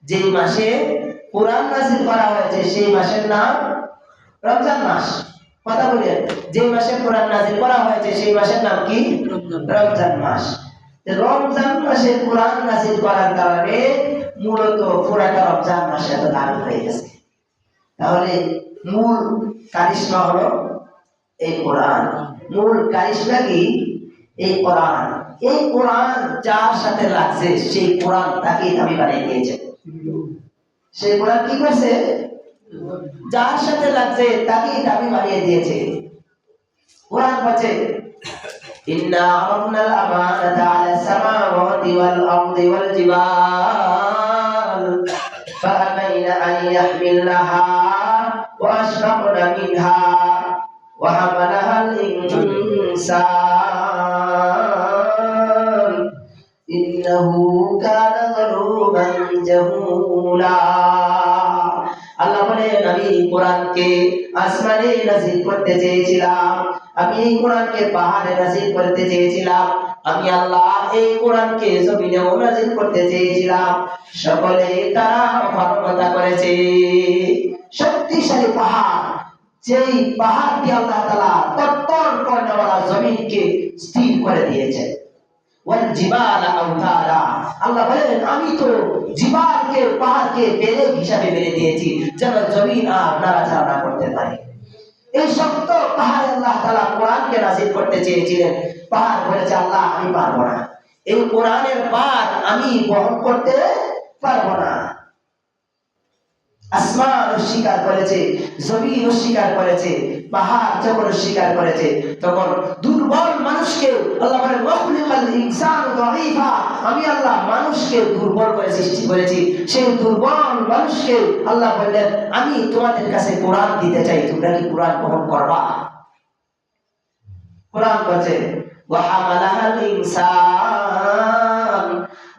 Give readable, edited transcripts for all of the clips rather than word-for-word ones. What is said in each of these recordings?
যে মাসে কোরআন নাযিল করা হয়েছে সেই মাসের নাম রমজান মাস। কথা বলেন, যে মাসে কোরআন নাযিল করা হয়েছে সেই মাসের নাম কি? রমজান মাস। রমজান মাসে কোরআন নাযিল করার কারণে মূলত পুরাটা রমজান মাসে এত দামি হয়ে গেছে। তাহলে মূল কারিশমা হলো এই কোরআন। মূল কারিশমা কি? এই কোরআন। এই কোরআন যার সাথে লাগছে সেই কোরআন তাকে দামি বানিয়ে দিয়েছে। সেই কোরআন কি করছে? যার সাথে লাগছে তাকে দামি বানিয়ে দিয়েছে। কোরআন বলছে ইন্না আরাদনাল আমানাতা আলাস সামাওয়াতি ওয়াল আরদি ওয়াল জিবাল ফাআবাইনা আন ইয়াহমিলনাহা ওয়া আশফাকনা মিনহা ওয়া হামালাহাল ইনসান ইন্নাহু কানা যালুমান জাহুলা। আল্লাহ বলেন, আমি কোরআনকে আসমানে নাযিল করতে চেয়েছিলাম, আমি এই কোরআনকে পাহাড়ে নাযিল করতে চেয়েছিলাম, আমি আল্লাহ এই কোরআনকে জমিনেও নাযিল করতে চেয়েছিলাম। সকলে তারা অপারগতা করেছে। শক্তিশালী পাহাড়, যেই পাহাড়টি আল্লাহ তাআলা তত্তর কর্ণওয়ালা জমিনকে স্থির করে দিয়েছেন। ওয়াল জিবালা আওতারা, আল্লাহ বলেন আমি তো জিবালকে পাহাড়কে বেলে হিসাবে বেলে দিয়েছি যেন জমিন আর নাড়াচাড়া না করতে পারে। এই শক্ত পাহাড়ে আল্লাহ তাআলা কোরআনকে নাযিল করতে চেয়েছিলেন। পাহাড় বলেছে আল্লাহ আমি পারবো না, এই কোরআনের পার আমি বহন করতে পারবো না। আসমান অস্বীকার করেছে, জমিন অস্বীকার করেছে, পাহাড় যখন অস্বীকার করেছে তখন দুর্বল মানুষকে আল্লাহ বলেন ওয়াখলিকাল ইনসানু দাঈফা, আমি আল্লাহ মানুষকে দুর্বল করে সৃষ্টি করেছি। সেই দুর্বল মানুষকে আল্লাহ বললেন আমি তোমাদের কাছে কোরআন দিতে চাই, তোমরা কি কোরআন গ্রহণ করবা? কোরআন বলছে ওয়া হামালাহাল ইনসান,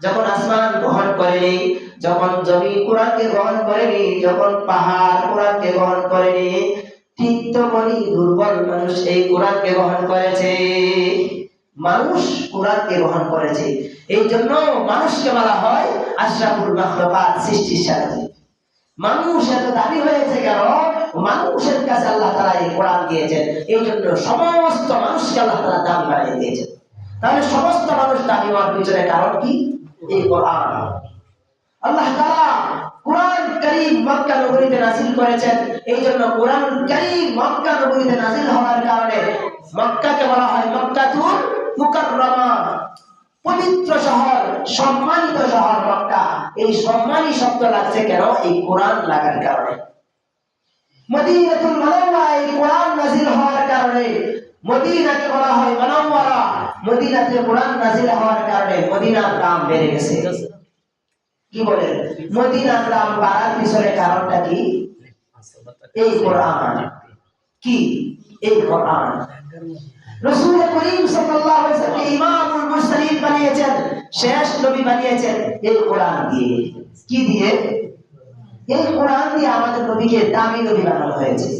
যখন আসমান গ্রহণ করেনি, যখন জমি কোরআনকে গ্রহণ করেনি, যখন পাহাড় কোরআনকে গ্রহণ করেনি, ঠিক তখনই দুর্বল মানুষ এই কোরআনকে গ্রহণ করেছে। মানুষ কোরআনকে গ্রহণ করেছে, এই জন্য মানুষকে বলা হয় আশরাফুল মাখলুকাত, সৃষ্টির সাথে। মানুষ এত দামি হয়েছে কেন? মানুষের কাছে আল্লাহ তাআলা এই কোরআন দিয়েছেন, এই জন্য সমস্ত মানুষকে আল্লাহ তাআলা দামি বানিয়ে দিয়েছেন। তাহলে সমস্ত মানুষ দামি হওয়ার পিছনে কারণ কি? এই কোরআন। আল্লাহ তাআলা কোরআন কারীম মক্কা নগরীতে নাযিল করেছেন, এই জন্য কোরআন কারীম মক্কা নগরীতে নাযিল হওয়ার কারণে মক্কাকে বলা হয় মক্কাতুল মুকাররমা, পবিত্র শহর, সম্মানিত শহর মক্কা। এই সম্মানী শব্দ লাগছে কেন? এই কোরআন লাগার কারণে। মদিনাতুল মুনাওয়ারা, এই কোরআন নাযিল হওয়ার কারণে মদিনাকে বলা হয় মুনাওয়ারা। মদিনাতে কোরআন নাযিল হওয়ার কারণে মদিনার দাম বেড়ে গেছে। কি বলেন? মদিনার দাম বাড়ার পিছনে কারণটা কি? এই কোরআন। কি? এই কোরআন। রাসূল করিম সাল্লাল্লাহু আলাইহি ওয়াসাল্লাম ইমামুল মুরসালিন বানিয়েছেন, শেষ নবী বানিয়েছেন এই কোরআন দিয়ে। কি দিয়ে? এই কোরআন দিয়ে আমাদের নবীকে দামি নবী বানানো হয়েছে।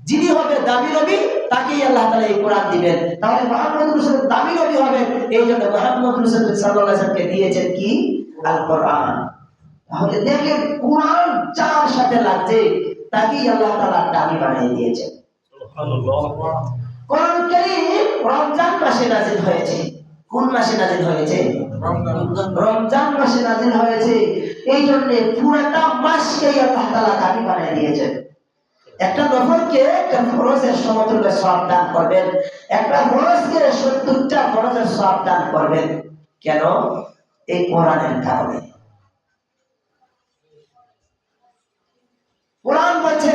যিনি হবে দামি নবী তাকেই আল্লাহ তাআলা এই কোরআন দিবেন। তাহলে মুহাম্মদুর রাসূল দামি নবী হবেন, এই জন্য মুহাম্মদুর রাসূল সাল্লাল্লাহু আলাইহি ওয়াসাল্লামকে দিয়েছেন কি? আল কোরআন। তাহলে দেখেন কোরআন যার সাথে লাগছে তাকেই আল্লাহ তাআলা দামি বানিয়ে দিয়েছেন। সুবহানাল্লাহ। কোরআন কারীম রমজান মাসে নাযিল হয়েছে। কোন মাসে নাযিল হয়েছে? রমজান মাসে নাযিল হয়েছে। এই জন্য পুরোটা মাসকেই আল্লাহ তাআলা দামি বানিয়ে দিয়েছেন। একটা নফলকে একটা ফরজের সমতুল্য সওয়াব দান করবেন, একটা ফরজকে 70টা ফরজের সওয়াব দান করবেন। কেন? এই কোরআনের কারণে। কোরআন বলছে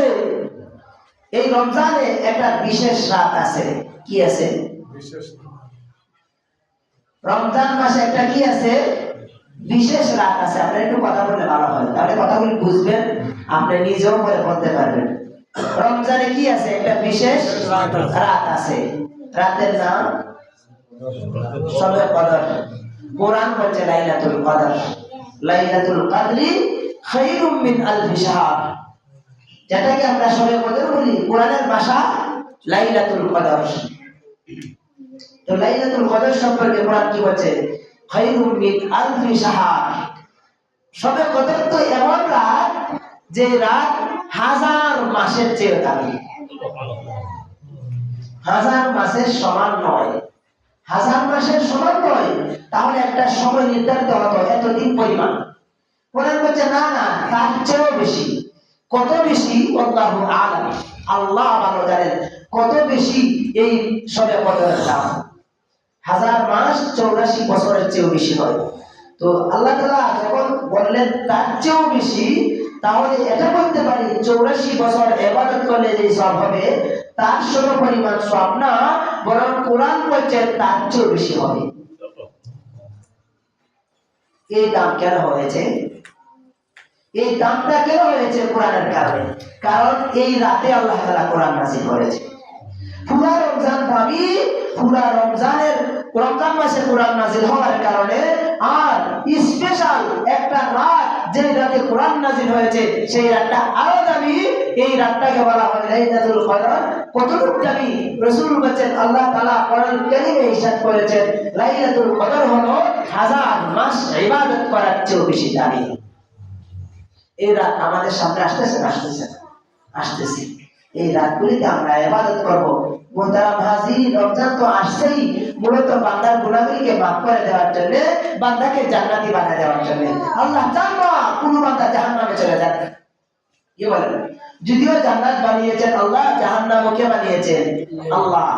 এই রমজানে একটা বিশেষ রাত আছে। কি আছে? বিশেষ। রমজান মাসে একটা কি আছে? বিশেষ রাত আছে। আপনি একটু কথা বললে ভালো হয়, তাহলে কথাগুলি বুঝবেন, আপনি নিজেও পরে বলতে পারবেন। রমজানে কি আছে? একটা বিশেষ রাত আছে। রাতের নাম শবে কদর। কোরআন বলছে লাইলাতুল কদর, লাইলাতুল কদরি খায়রুম মিন আলফি শাহর। যেটাকে আমরা শবে কদর বলি, কোরআনের ভাষা লাইলাতুল কদর। তো লাইলাতুল কদর সম্পর্কে কোরআন কি বলছে? খায়রুম মিন আলফি শাহর, সবে কদর তো এমন রাত যে রাত হাজার মাসের চেয়ে দামি, হাজার মাসের সমান নয়, হাজার মাসের সমান নয়। তাহলে একটা সময় নির্ধারিত হতো এতদিন পরিমাণ, কোরআন বলছে না না, তার চেয়েও বেশি। কত বেশি? আল্লাহু আ'লাম, আল্লাহ ভালো জানেন কত বেশি এই সবে কদরের দাম। হাজার মাস 84 বছরের চেয়েও বেশি হয়। তো আল্লাহ তাআলা যখন বললেন তার চেয়েও বেশি, তাহলে এটা বলতে পারি 84 বছর ইবাদত করলে যে সওয়াব হবে তার সমপরিমাণ সওয়াব না, বরং কোরআন বলছে তার চেয়েও বেশি হবে। এই দাম কেন হয়েছে? এই দামটা কেন হয়েছে? কোরআনের কারণে। কারণ এই রাতে আল্লাহ তাআলা কোরআন নাযিল করেছে। পুরা রমজান দামি, পুরা রমজান মাসে কোরআন নাযিল হওয়ার কারণে, আর স্পেশাল একটা রাত যে রাতে কোরআন নাযিল হয়েছে সেই রাতটা আরো দামি। এই রাতটাকে বলা হয় লাইলাতুল কদর। কতটুকু দামি? রাসূল বলেছেন, আল্লাহ তাআলা কোরআন কারীমে ইরশাদ করেছেন লাইলাতুল কদর হলো হাজার মাস ইবাদত করার চেয়ে বেশি দামি। এই রাত আমাদের সামনে আসতেছে। এই রাতগুলিতে আমরা ইবাদত করব। মুহতারাম হাজির, রমজান তো আসছেই মূলত বান্দার গুনাহগুলিকে মাফ করে দেওয়ার জন্য, বান্দাকে জান্নাতি বানিয়ে দেওয়ার জন্য। আল্লাহ চান না কোন বান্দা জাহান্নামে চলে যাক। কি বলেন? যদিও জান্নাত বানিয়েছেন আল্লাহ, জাহান্নামও কে বানিয়েছেন? আল্লাহ।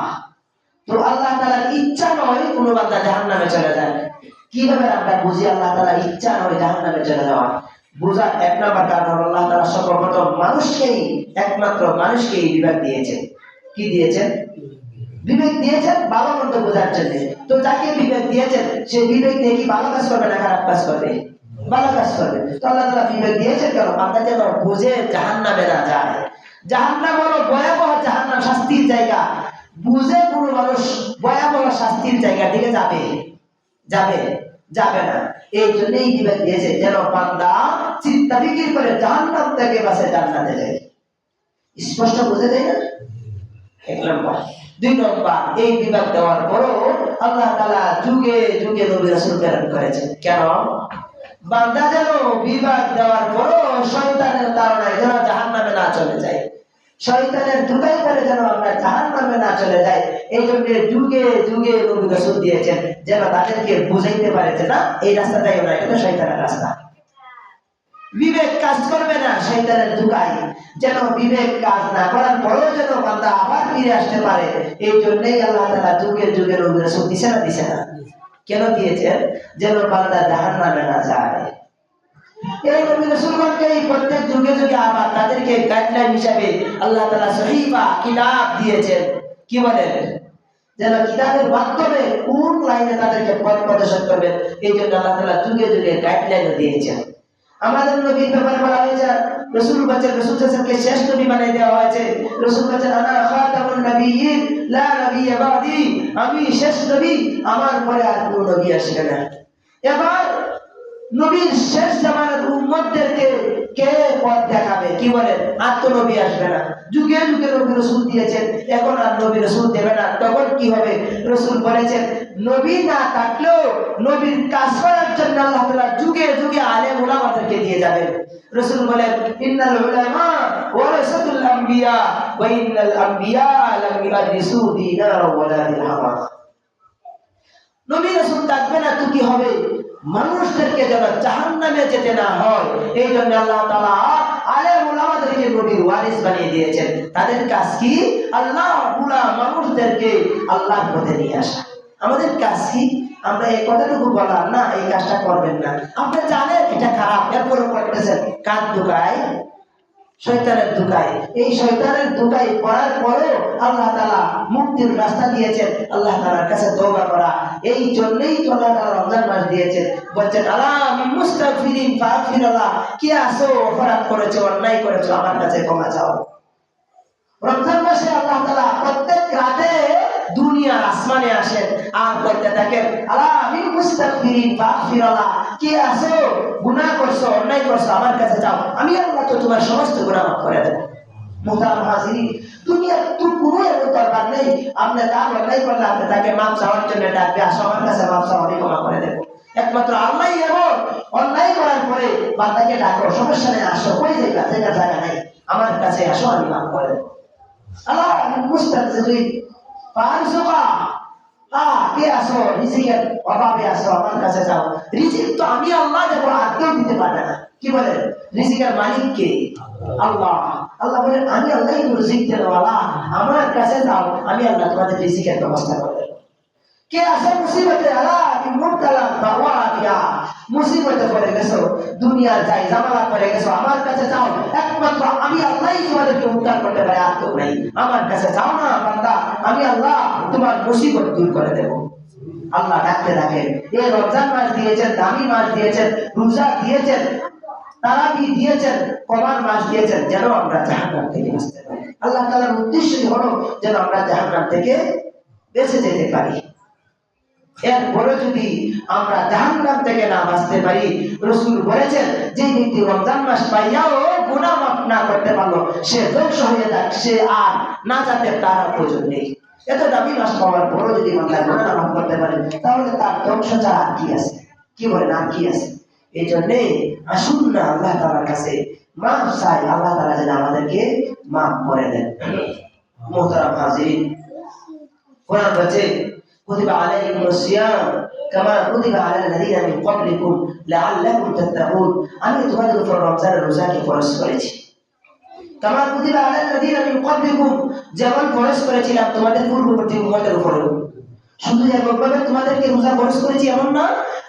তো আল্লাহ তাআলার ইচ্ছা নয় কোন বান্দা জাহান্নামে চলে যায়। কিভাবে আমরা বুঝি আল্লাহ তাআলার ইচ্ছা নয় জাহান্নামে চলে যাওয়া? বুঝার এক নাম্বার কারণ, আল্লাহ তাআলা সর্বপ্রথম একমাত্র মানুষকেই বিবেক দিয়েছেন। কি দিয়েছেন? বিবেক দিয়েছেন ভালো মন্দ বোঝার জন্য। তো যাকে বিবেক দিয়েছেন সে বিবেক দিয়ে কি ভালো কাজ করবে না খারাপ কাজ করবে? ভালো কাজ করবে। তো আল্লাহ তাআলা বিবেক দিয়েছেন কেন? বান্দা যেন বুঝে জাহান্নামে না যায়। জাহান্নাম হলো ভয়াবহ, জাহান্নাম শাস্তির জায়গা। বুঝে কোন মানুষ ভয়াবহ শাস্তির জায়গার দিকে যাবে না। এই জন্যই বিবেক দিয়েছে যেন বান্দা চিন্তা ফিকির করে জাহান্নাম থেকে বাঁচে জান্নাতে যায়। স্পষ্ট বুঝে যায় না? এক নম্বর। দুই নম্বর, এই বিবেক দেওয়ার পরও আল্লাহ তাআলা যুগে যুগে নবী রাসূল প্রেরণ করেছেন। কেন? বান্দা যেন বিবেক দেওয়ার পরও শয়তানের তাড়নায় যেন জাহান্নামে না চলে যায়, শয়তানের ধোঁকায় পড়ে যেন আমরা জাহান্নামে না চলে যাই। এই জন্য যুগে যুগে নবী রাসূল দিয়েছেন যেন তাদেরকে বুঝাইতে পারে যে না, এই রাস্তাটাই না, এটা তো শয়তানের রাস্তা। বিবেক কাজ করবে না শয়তানের ধোঁকায়, যেন বিবেক কাজ না করার পরেও যেন বান্দা আবার ফিরে আসতে পারে। এই জন্যই আল্লাহ তাআলা যুগে যুগে নবী রাসূল দিছে না? কেন দিয়েছেন? যেন বান্দা জাহান্নামে না যায়। এই নবী রাসূলগণকে প্রত্যেক যুগে যুগে আবার তাদেরকে গাইডলাইন হিসাবে আল্লাহ তাআলা সহিফা কিতাব দিয়েছেন। কি বলেন? যেন কিতাবের মাধ্যমে কোন লাইনে তাদেরকে পথ প্রদর্শন করবেন, এই জন্য আল্লাহ তাআলা যুগে যুগে গাইডলাইন দিয়েছেন। আমাদের নবীর ব্যাপারে বলা হয়েছে রাসূল সাল্লাল্লাহু শেষ নবী বানিয়ে দেওয়া হয়েছে। রাসূল বলেছেন আনা খাতামুন নবিয়্যিন লা নবিয়্যা বাদি, আমি শেষ নবী, আমার পরে আর কোনো নবী আসবে না। এবার নবীর শেষ জামানার উম্মতদেরকে কে পথ দেখাবে? কি বলেন? আর তো নবী আসবে না। যুগে যুগে নবী রাসূল দিয়েছেন, এখন আর নবী রাসূল দেবে না। তখন কি হবে? রাসূল বলেছেন নবী না থাকলেও নবীর কাজ করার জন্য আল্লাহ তাআলা যুগে যুগে আলেম উলামাদেরকে দিয়ে যাবেন। রাসূল বলেন ইন্নাল উলামা ওয়ারাসাতুল আমবিয়া ওয়া ইন্নাল আমবিয়া লাম ইউরিসু দিনার ওয়ালা দিরহাম। নবী রাসূল থাকবে না তো কি হবে? মানুষদেরকে যেন জাহান্নামে যেতে না হয়, এই জন্য আল্লাহ তাআলা আলেম উলামাদেরকে নবীর ওয়ারিস বানিয়ে দিয়েছেন। তাদের কাজ কি? আল্লাহ মানুষদেরকে আল্লাহর পথে নিয়ে আসা। আমাদের কাজ কি? আমরা এই কথাটুকু বলা না এই কাজটা করবেন না, আপনি জানেন এটা খারাপ, এরপরও করতেছেন। কার ধোঁকায়? শয়তানের ধোঁকায়। এই শয়তানের ধোঁকায় পড়ার পরেও আল্লাহ তাআলা মুক্তির রাস্তা দিয়েছেন, আল্লাহ তাআলার কাছে তওবা করা। এই জন্যই তো আল্লাহ তাআলা রমজান মাস দিয়েছেন। বলছেন আলা মিন মুস্তাগফিরিন ফাগফিরাল্লাহ, কি আসো অপরাধ করেছো, অন্যায় করেছো, আমার কাছে ক্ষমা চাও। রমজান মাসে আল্লাহ তাআলা প্রত্যেক রাতে দুনিয়ার আসমানে আসেন আর বলতে থাকেন আলা মিন মুস্তাগফিরিন ফাগফিরাল্লাহ, কি আসো গুনাহ করছো, অন্যায় করছো, আমার কাছে যাও, আমি আল্লাহ তো তোমার সমস্ত গুনাহ মাফ করে দেব। মুহতারাম হাজিরিন, দুনিয়ার তো কোনো এমন দরকার নেই আপনি তার অন্যায় করলে আপনি তাকে মাফ চাওয়ার জন্য ডাকবে, আসো আমার কাছে মাফ চাও, আমি ক্ষমা করে দেব। একমাত্র আল্লাহই এমন, অন্যায় করার পরে বান্দাকে ডাকো, সমস্যা নেই, আসো, ওই জায়গা নাই, আমার কাছে আসো, আমি মাফ করে দেবো। আল্লাহ আমি বুঝতে পারছি তুই পারছোকা, কে আসো, রিজিকের অভাবে আসো, আমার কাছে যাও, রিজিক তো আমি আল্লাহ দেবো, আর কেউ দিতে পারবে না। কি বলেন? রিজিকের মালিক কে? আল্লাহ। আল্লাহ বলেন আমি আল্লাহ রিজিক দেওয়ালা, আমার কাছে যাও, আমি আল্লাহ তোমাদের রিজিকের ব্যবস্থা করে দেবো। কে আছে মুসিবতে? আল্লাহ কি মুবতালা বাওয়াতিয়া, মুসিবতে পড়ে গেছো, দুনিয়ার যাই জামালা পড়ে গেছো, আমার কাছে যাও, একমাত্র আমি আল্লাহই তোমাদেরকে উদ্ধার করতে পারি, আর কেউ নাই। আমার কাছে যাও না বান্দা, আমি আল্লাহ তোমার মুসিবত দূর করে দেব। আল্লাহ ডাকতে থাকেন। এই রমজান মাস দিয়েছেন, দামি মাস দিয়েছেন, রোজা দিয়েছেন, তারাবি দিয়েছেন, কমার মাস দিয়েছেন, যেন আমরা জাহান্নাম থেকে বাঁচতে পারি। আল্লাহ তাআলার উদ্দেশ্যই হলো যেন আমরা জাহান্নাম থেকে বেঁচে যেতে পারি। এরপরে যদি আমরা জাহান্নাম থেকে না বাঁচতে পারি, রাসূল বলেছেন যে ব্যক্তি রমজান মাস পাইয়াও গুনাহ মাফ না করতে পারলো, সে ধ্বংস হয়ে যাক, সে আর না যাতে তার প্রয়োজন নেই। এত দামি মাস পাওয়ার পরও যদি বান্দা গুনাহ মাফ করতে পারে, তাহলে তার ধ্বংস ছাড়া আর কি আছে? কি বলেন, আর কি আছে? এই জন্য আসুন না আল্লাহ তাআলার কাছে মাফ চাই, আল্লাহ তাআলা যেন আমাদেরকে মাফ করে দেন। মুহতারাম হাজিরিন, কোরআন বলছে كتب عليكم الصيام كما كتب على الذين من قبلكم لعلكم تتقون। আমি তোমাদের উপর রমজানের রোজাকে ফরজ করেছি, কামা কুতিবা আলা الذين من قبلكم, যেমন ফরজ করেছিলাম তোমাদের পূর্ববর্তী উম্মতের উপরে। শুধু একভাবে তোমাদেরকে রোজা ফরজ করেছি এমন না,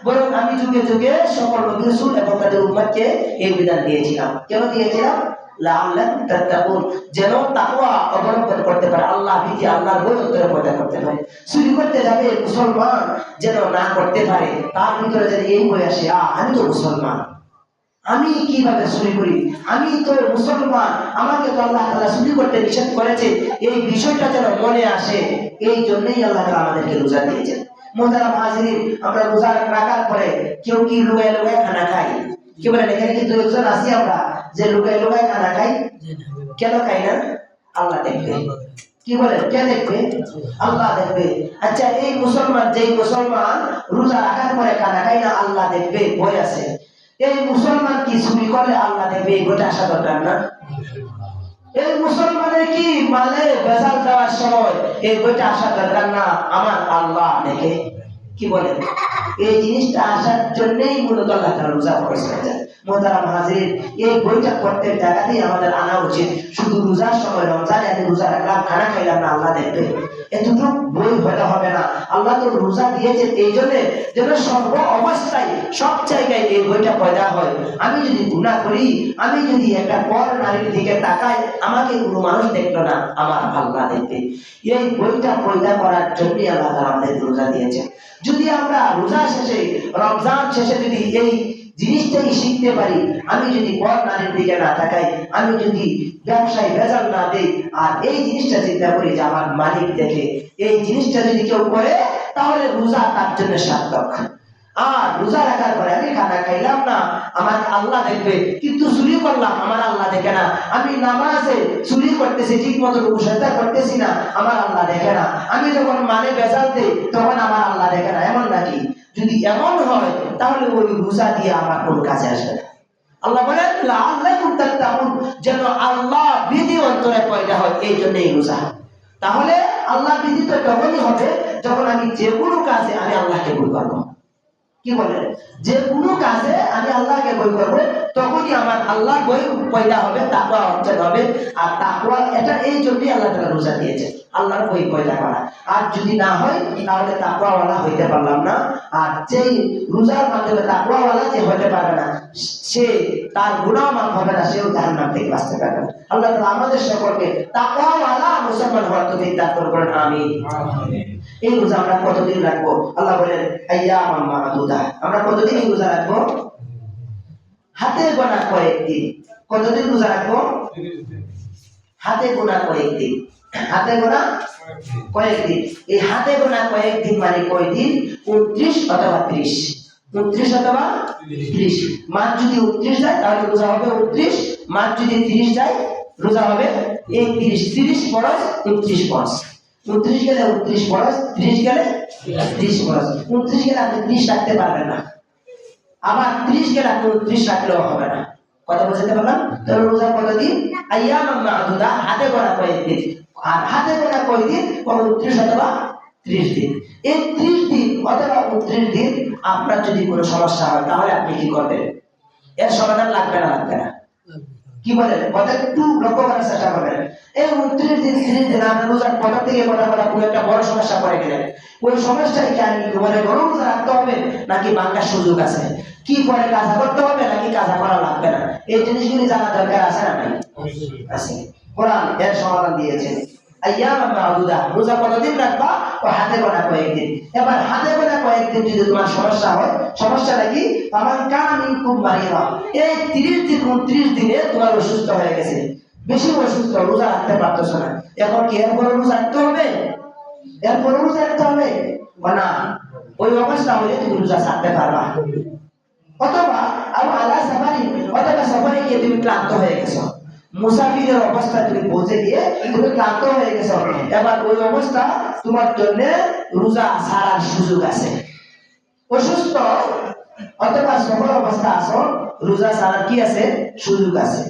বরং আমি যুগে যুগে সকল নবী রাসূল এবং তাদের উম্মতকে এই বিধান দিয়েছিলাম। কেন দিয়েছিলাম? লাআল্লাকুম তাত্তাকুন, যেন তাকওয়া অবলম্বন করতে পারে, আল্লাহ ভীতি, আল্লাহর ভয় অন্তরে পয়দা করতে পারে। চুরি করতে যাবে মুসলমান যেন না করতে পারে, তার ভিতরে যদি এই বই আসে, আমি তো মুসলমান, আমি কিভাবে চুরি করি, আমি তো মুসলমান, আমাকে তো আল্লাহ তাআলা চুরি করতে নিষেধ করেছে, এই বিষয়টা যেন মনে আসে। এই জন্যই আল্লাহ তাআলা আমাদেরকে রোজা দিয়েছেন। মুহতারাম হাজিরিন, আমরা রোজা রাখার পরে কেউ কি লুকায় লুকায় খানা খাই? কি বলেন? এখানে কিন্তু একজন আছি আমরা যে লুকায় লুকায় খানা খাই। কেন খাই না? আল্লাহ দেখবে। কি বলেন? কে দেখবে? আল্লাহ দেখবে। আচ্ছা, এই মুসলমান, যেই মুসলমান রোজা রাখার পরে খানা খাই না, আল্লাহ দেখবে, ভয় আছে। এই মুসলমান কি চুরি করলে আল্লাহ দেখবে, এই ভয়টা আসা দরকার না? এই মুসলমানের কি মালে ভেজাল দেওয়ার সময় এই ভয়টা আসা দরকার না? আমার আল্লাহ দেখে। কি বলেন? এই জিনিসটা আসার জন্যই মূলত আল্লাহ তাআলা রোজা ফরজ করেছেন। মুহতারাম হাজির, এই বইটা প্রত্যেক জায়গাতেই আমাদের আনা উচিত। শুধু রোজার সময়, রমজানে আমি রোজা রাখলাম, খানা খাইলাম না, আল্লাহ দেখবে, এতটুকু বই হলে হবে না। আল্লাহ তো রোজা দিয়েছেন এই জন্য যেন সর্ব অবস্থায় সব জায়গায় এই বইটা পয়দা হয়। আমি যদি গুনাহ করি, আমি যদি একটা পর নারীর দিকে তাকাই, আমাকে কোনো মানুষ দেখলো না, আমার আল্লাহ দেখবে। এই বইটা পয়দা করার জন্যই আল্লাহ তাআলা আমাদের রোজা দিয়েছেন। যদি আমরা রোজা শেষে, রমজান শেষে যদি এই জিনিসটাই শিখতে পারি, আমি যদি পর নারীর দিকে না তাকাই, আমি যদি ব্যবসায় ভেজাল না দেই, আর এই জিনিসটা চিন্তা করি যে আমার মালিক দেখে, এই জিনিসটা যদি কেউ করে, তাহলে রোজা তার জন্য সার্থক। আর রোজা রাখার পরে আমি খানা খাইলাম না, আমার আল্লাহ দেখবে, কিন্তু চুরি করলাম, আমার আল্লাহ দেখে না। আমি নামাজে চুরি করতেছি, ঠিক মতো রোজা করতেছি না, আমার আল্লাহ দেখে না। আমি যখন মানে ভেজাল দেই, তখন আমার আল্লাহ দেখে না, এমন নাকি? যদি এমন হয়, তাহলে ওই রোজা দিয়ে আমার কোনো কাজে আসবে না। আল্লাহ বলেন লাআল্লাকুম তাত্তাকুন, যেন আল্লাহ ভীতি অন্তরে পয়দা হয়, এই জন্যই রোজা। তাহলে আল্লাহ ভীতি তো তখনই হবে যখন আমি যে কোনো কাজে আমি আল্লাহকে ভয় করবো। কি বলেন? যে কোনো কাজে আমি আল্লাহকে ভয় করবো, তখনই আমার আল্লাহর ভয় পয়দা হবে, তাকওয়া অর্জন হবে। আর তাকওয়া এটা এই জন্যই আল্লাহ তাআলা রোজা দিয়েছে, আল্লাহর ভয় পয়দা করা। আর যদি না হয়, তাহলে তাকওয়াওয়ালা হইতে পারলাম না। আর যেই রোজার মাধ্যমে তাকওয়াওয়ালা যে হতে পারে না, সে তার গুনাহ মাফ হবে না, সেও জাহান্নাম থেকে বাঁচতে পারবে না। আল্লাহ তাআলা আমাদের সকলকে তাকওয়াওয়ালা মুসলমান হওয়ার তৌফিক দান করুন, আমিন। এই রোজা আমরা কতদিন রাখবো? আল্লাহ বলেন আইয়ামান মা'দুদা, আমরা কতদিন রোজা রাখবো? হাতে গোনা কয়েকদিন। কতদিন রোজা রাখবো? হাতে গোনা কয়েকদিন। হাতে গোনা কয়েকদিন। এই হাতে গোনা কয়েকদিন মানে কয়দিন? 29 অথবা 30। 29 অথবা 30। মাস যদি 29 যায়, তাহলে রোজা হবে 29। মাস যদি 30 যায়, রোজা হবে 31। 30 ফরজ, 29 ফরজ। 29 গেলে 29 ফরজ, 30 গেলে 30 ফরজ। 29 গেলে আপনি 30 রাখতে পারবেন না। আবার 30 গেলে 29 রাখলেও হবে না। কথা বুঝতে পারলাম? তাহলে রোজা কতদিন? আইয়ামান মা'দুদা, হাতে গোনা কয়েকদিন। আর হাতে গোনা কয়দিন? 29 অথবা 30 দিন। এই 30 দিন অথবা 29 দিন আপনার যদি কোনো সমস্যা হয় তাহলে আপনি কি করবেন? এর সমাধান লাগবে না লাগবে না? কি বলেন? কথা একটু লক্ষ্য করার চেষ্টা করবেন। এই 29 দিন 30 দিন আপনি রোজার কথা থেকে কথা কোনো একটা বড় সমস্যা পড়ে গেলেন, ওই সমস্যায় কি আমি বলে বড় রোজা রাখতে হবে নাকি ভাঙার সুযোগ আছে? কি পরে কাজা করতে হবে নাকি কাজা করা লাগবে না? এই জিনিসগুলি জানা দরকার আছে না নাই? আছে। কোরআন এর সমাধান দিয়েছে। আইয়ামান মা'দুদা, রোজা কতদিন রাখবা? ও হাতে গোনা কয়েকদিন। এবার হাতে গোনা কয়েকদিন যদি তোমার সমস্যা হয়, সমস্যাটা কি? আমার কানা মিনকুম মারিদা, এই 30 দিন 29 দিনে তোমার অসুস্থ হয়ে গেছে, বেশি অসুস্থ, রোজা রাখতে পারতেছ না, এখন কি এরপর রোজা রাখতে হবে? এরপর রোজা রাখতে হবে না? ওই অবস্থা হলে তুমি রোজা ছাড়তে পারবা। অথবা আলা সাফারি, অথবা সফরে গিয়ে তুমি ক্লান্ত হয়ে গেছো, মুসাফিরের অবস্থা তুমি পৌঁছে গিয়ে তুমি ক্লান্ত হয়ে গেছো, এবার ওই অবস্থা তোমার জন্য রোজা ছাড়ার সুযোগ আছে। অসুস্থ অথবা সফর অবস্থা আছো, রোজা ছাড়ার কি আছে? সুযোগ আছে।